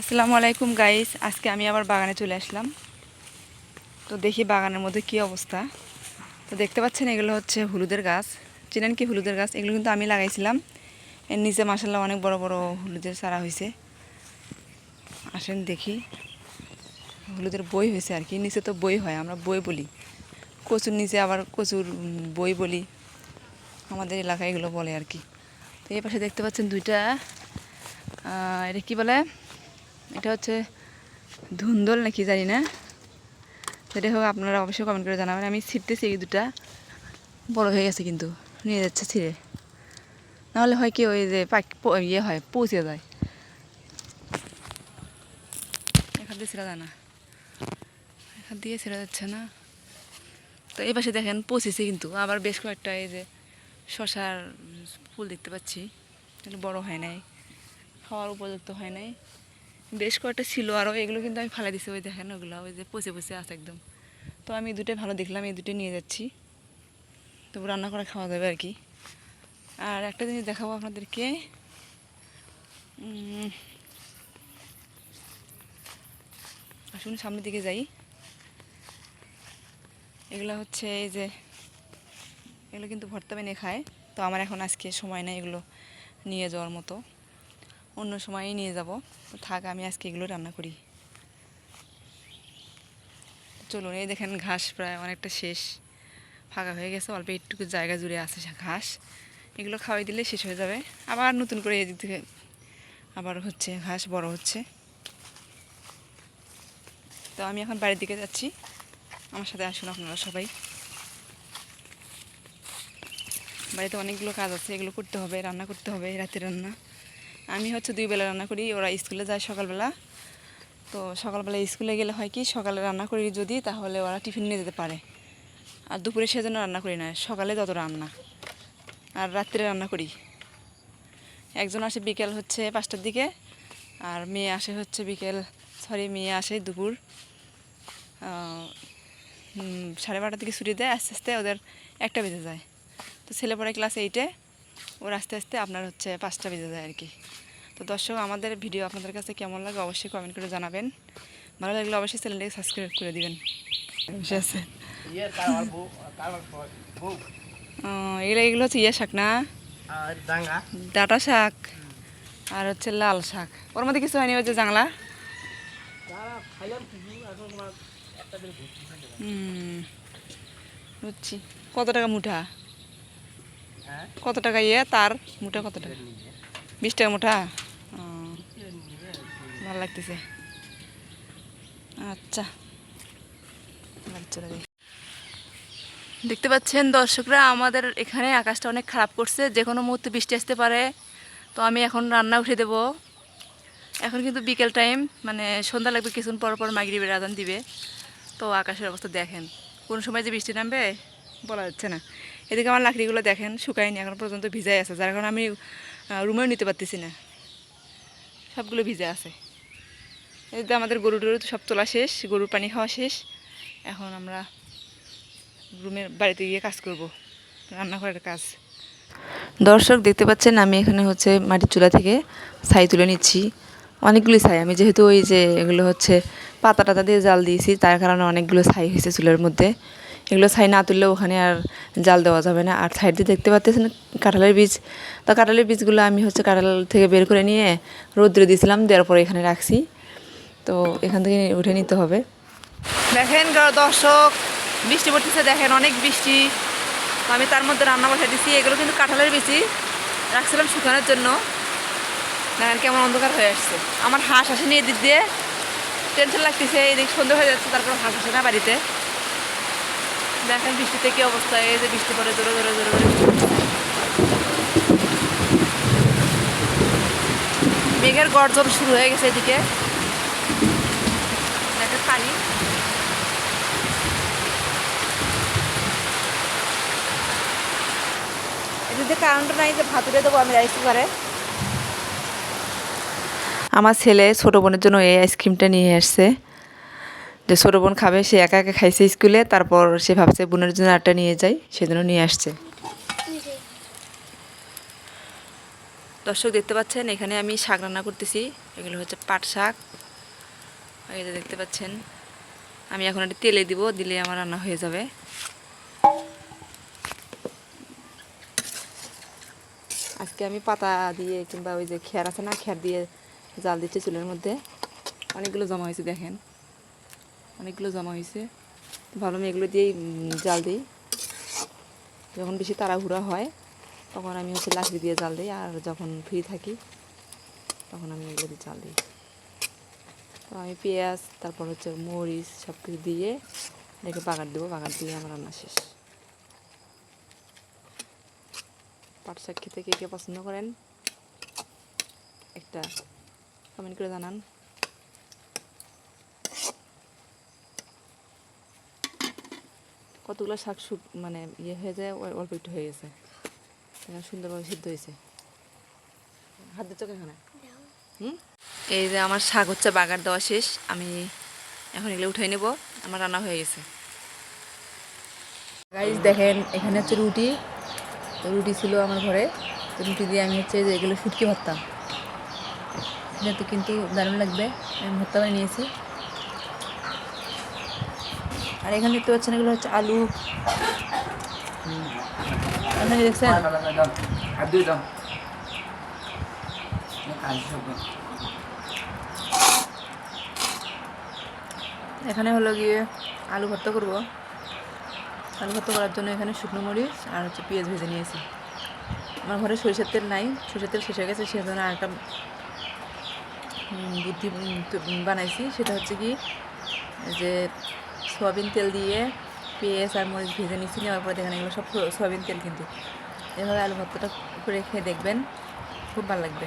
আসসালামু আলাইকুম গাইস, আজকে আমি আবার বাগানে চলে আসলাম। তো দেখি বাগানের মধ্যে কি অবস্থা। তো দেখতে পাচ্ছেন এগুলো হচ্ছে হলুদের গাছ। চেনেন কি হলুদের গাছ? এগুলো কিন্তু আমি লাগাইছিলাম। এর নিচে মাশাআল্লাহ অনেক বড় বড় হলুদের চারা হয়েছে। আসেন দেখি, হলুদের বই হয়েছে আর কি। নিচে তো বই হয়, আমরা বই বলি। কচুর নিচে আবার কচুর বই বলি, আমাদের এলাকায় এগুলো বলে আর কি। তো এই পাশে দেখতে পাচ্ছেন দুইটা, এটা কি বলে, এটা হচ্ছে ধুন্দল নাকি জানি না। সেটা হোক, আপনারা অবশ্যই কমেন্ট করে জানাবেন। আমি ছিটতেছি, এই দুটা বড় হয়ে গেছে কিন্তু নিয়ে যাচ্ছে ছিঁড়ে। নাহলে হয় কি, ওই যে ইয়ে হয়, পৌঁছে যায়। এখান দিয়ে ছেড়া যায় না, এখান দিয়ে ছেড়া যাচ্ছে না। তো এই পাশে দেখেন পচেছে কিন্তু আবার বেশ কয়েকটা। এই যে শশার ফুল দেখতে পাচ্ছি, এগুলো বড় হয় নাই, খাওয়ার উপযুক্ত হয় নাই। বেশ কয়েকটা ছিল আরও, এগুলো কিন্তু আমি ফালাই দিছি। ওই দেখেন ওগুলো, ওই যে পচে পচে আছে একদম। তো আমি এই দুটোই ভালো দেখলাম, এই দুটোই নিয়ে যাচ্ছি। তবু রান্না করে খাওয়া যাবে আর কি। আর একটা জিনিস দেখাবো আপনাদেরকে, আসুন সামনের দিকে যাই। এগুলো হচ্ছে এই যে, এগুলো কিন্তু ভর্তা বানিয়ে খায়। তো আমার এখন আজকে সময় নেই এগুলো নিয়ে যাওয়ার মতো, অন্য সময়ই নিয়ে যাব। তো থাক, আমি আজকে এগুলো রান্না করি। চলুন, এই দেখেন ঘাস প্রায় অনেকটা শেষ, ফাঁকা হয়ে গেছে, অল্প একটুকু জায়গা জুড়ে আছে ঘাস। এগুলো খাওয়াই দিলে শেষ হয়ে যাবে, আবার নতুন করে এদিক থেকে আবার হচ্ছে ঘাস বড় হচ্ছে। তো আমি এখন বাড়ির দিকে যাচ্ছি, আমার সাথে আসুন আপনারা সবাই। বাড়িতে অনেকগুলো কাজ আছে, এগুলো করতে হবে, রান্না করতে হবে, রাতের রান্না। আমি হচ্ছে 2 বেলা রান্না করি, ওরা স্কুলে যায় সকালবেলা। তো সকালবেলা স্কুলে গেলে হয় কি, সকালে রান্না করি যদি, তাহলে ওরা টিফিন নিয়ে যেতে পারে। আর দুপুরে সেজন্য রান্না করি না, সকালে যত রান্না, আর রাত্রে রান্না করি। একজন আসে বিকেল হচ্ছে 5টার দিকে, আর মেয়ে আসে হচ্ছে মেয়ে আসে দুপুর 12:30 দিকে ছুটি দেয়। আস্তে আস্তে ওদের 1টা বেজে যায়। তো ছেলে পড়ে ক্লাস 8-এ, ওর আস্তে আস্তে আপনার হচ্ছে 5টা বেজে যায় আর কি। তো দর্শক, আমাদের ভিডিও আপনাদের কাছে কেমন লাগে অবশ্যই কমেন্ট করে জানাবেন। ভালো লাগলে অবশ্যই চ্যানেলটাকে সাবস্ক্রাইব করে দিবেন। আছে এগুলো হচ্ছে ইয়ে শাক না, ডাঁটা শাক, আর হচ্ছে লাল শাক। ওর মধ্যে কিছু হয়নি, ওই যে জাংলা। বুঝছি। কত টাকা মুঠা? কত টাকা ইয়ে তার মুঠা? কত টাকা? 20 টাকা মুঠা। ভালো লাগতেছে। আচ্ছা, দেখতে পাচ্ছেন দর্শকরা, আমাদের এখানে আকাশটা অনেক খারাপ করছে, যে কোনো মুহূর্তে বৃষ্টি আসতে পারে। তো আমি এখন রান্না উঠে দেব। এখন কিন্তু বিকেল টাইম, মানে সন্ধ্যা লাগবে, কিছুক্ষণ পর পর মাগরিবের আজান দিবে। তো আকাশের অবস্থা দেখেন, কোন সময় যে বৃষ্টি নামবে বলা যাচ্ছে না। এদিকে আমার লাকড়িগুলো দেখেন শুকায়নি, এখন পর্যন্ত ভিজাই আছে, যার কারণে আমি রুমেও নিতে পারতেছি না, সবগুলো ভিজে আছে। এদিকে আমাদের গরু টরু সব তোলা শেষ, গরুর পানি খাওয়া শেষ। এখন আমরা রুমের বাড়িতে গিয়ে কাজ করব, রান্নাঘরের কাজ। দর্শক দেখতে পাচ্ছেন, আমি এখানে হচ্ছে মাটির চুলা থেকে ছাই তুলে নিচ্ছি। অনেকগুলি ছাই, আমি যেহেতু ওই যে এগুলো হচ্ছে পাতা টাতা দিয়ে জাল দিয়েছি, তার কারণে অনেকগুলো ছাই হয়েছে চুলের মধ্যে। এগুলো ছাই না তুললে ওখানে আর জাল দেওয়া যাবে না। আর সাইড দিয়ে দেখতে পাচ্ছেন কাঁঠালের বীজ। তো কাঁঠালের বীজগুলো আমি হচ্ছে কাঁঠাল থেকে বের করে নিয়ে রোদ্রে দিয়েছিলাম, দেওয়ার পরে এখানে রাখছি। তো এখান থেকে উঠে নিতে হবে। দেখেন দর্শক, বৃষ্টি পড়তেছে, দেখেন অনেক বৃষ্টি। তো আমি তার মধ্যে রান্না বসে দিচ্ছি। এগুলো কিন্তু কাঁঠালের বীজ, রাখছিলাম শুকানোর জন্য। দেখেন কেমন অন্ধকার হয়ে আসছে। আমার হাঁস আসেনি এদিক দিয়ে, টেনশন লাগতেছে। এদিক সন্ধ্যা হয়ে যাচ্ছে, তারপর হাঁস আসে না বাড়িতে। দেখেন বৃষ্টিতে কি অবস্থা, এই যে বৃষ্টি পড়ে জোরে জোরে জোরে জোরে বৃষ্টি পড়ছে। মেঘের গর্জন শুরু হয়ে গেছে এদিকে, দেখেন পানি। এদিকে কারেন্ট নাই, যে ভাত উঠে দেবো আমি রাইস কুকারে। আমার ছেলে ছোটো বোনের জন্য এই আইসক্রিমটা নিয়ে আসছে, যে ছোটো বোন খাবে। সে একা একা খাইছে স্কুলে, তারপর সে ভাবছে বোনের জন্য আরটা নিয়ে যাই, সেজন্য নিয়ে আসছে। দর্শক দেখতে পাচ্ছেন এখানে আমি শাক রান্না করতেছি। এগুলো হচ্ছে পাট শাক। এই যে দেখতে পাচ্ছেন, আমি এখন একটু তেলে দিব, দিলে আমার রান্না হয়ে যাবে। আজকে আমি পাতা দিয়ে কিংবা ওই যে খ্যার আছে না, খ্যার দিয়ে জাল দিচ্ছি চুলের মধ্যে। অনেকগুলো জমা হয়েছে, দেখেন অনেকগুলো জমা হয়েছে। ভালো আমি এগুলো দিয়েই জাল দিই। যখন বেশি তাড়াহুড়া হয় তখন আমি হচ্ছে লাকড়ি দিয়ে জাল দিই, আর যখন ফ্রি থাকি তখন আমি এগুলো দিয়ে জাল দিই। তো আমি পেঁয়াজ, তারপর হচ্ছে মরিচ সব কিছু দিয়ে এটাকে বাগার দেবো, বাগার দিয়ে আমার রান্না শেষ। পাট শাক খেতে কে কে পছন্দ করেন একটা কমেন্ট করে জানান। কতগুলো শাক মানে ইয়ে হয়ে যায়, অল্প একটু হয়ে গেছে, সুন্দরভাবে সিদ্ধ হয়েছে। হাত দিচ্ছ এখানে। এই যে আমার শাক হচ্ছে বাগার দেওয়া শেষ। আমি এখন এগুলো উঠে নেব, আমার রান্না হয়ে গেছে। গাইস দেখেন, এখানে হচ্ছে রুটি। রুটি ছিল আমার ঘরে, রুটি দিয়ে আমি হচ্ছে যে এগুলো শুটকি ভর্তা, এটা তো কিন্তু দারুণ লাগবে। আমি ভর্তা বানিয়ে নিয়েছি। আর এখানে দেখতে পাচ্ছেন এগুলো হচ্ছে আলু। এখানে দেখছেন এখানে হলো গিয়ে আলু ভর্তা করবো। আলু ভর্তা করার জন্য এখানে শুকনো মরিচ আর হচ্ছে পেঁয়াজ ভেজে নিয়েছি। আমার ঘরে সরিষার তেল নাই, সরিষার তেল শেষ হয়ে গেছে, সেজন্য আরেকটা বুদ্ধি বানাইছি। সেটা হচ্ছে কি, যে সয়াবিন তেল দিয়ে পেঁয়াজ আর মরিচ ভেজে নিচ্ছি। নেওয়ার পরে দেখেন এগুলো সব সয়াবিন তেল। কিন্তু এভাবে আলু ভর্তাটা করে খেয়ে দেখবেন, খুব ভালো লাগবে।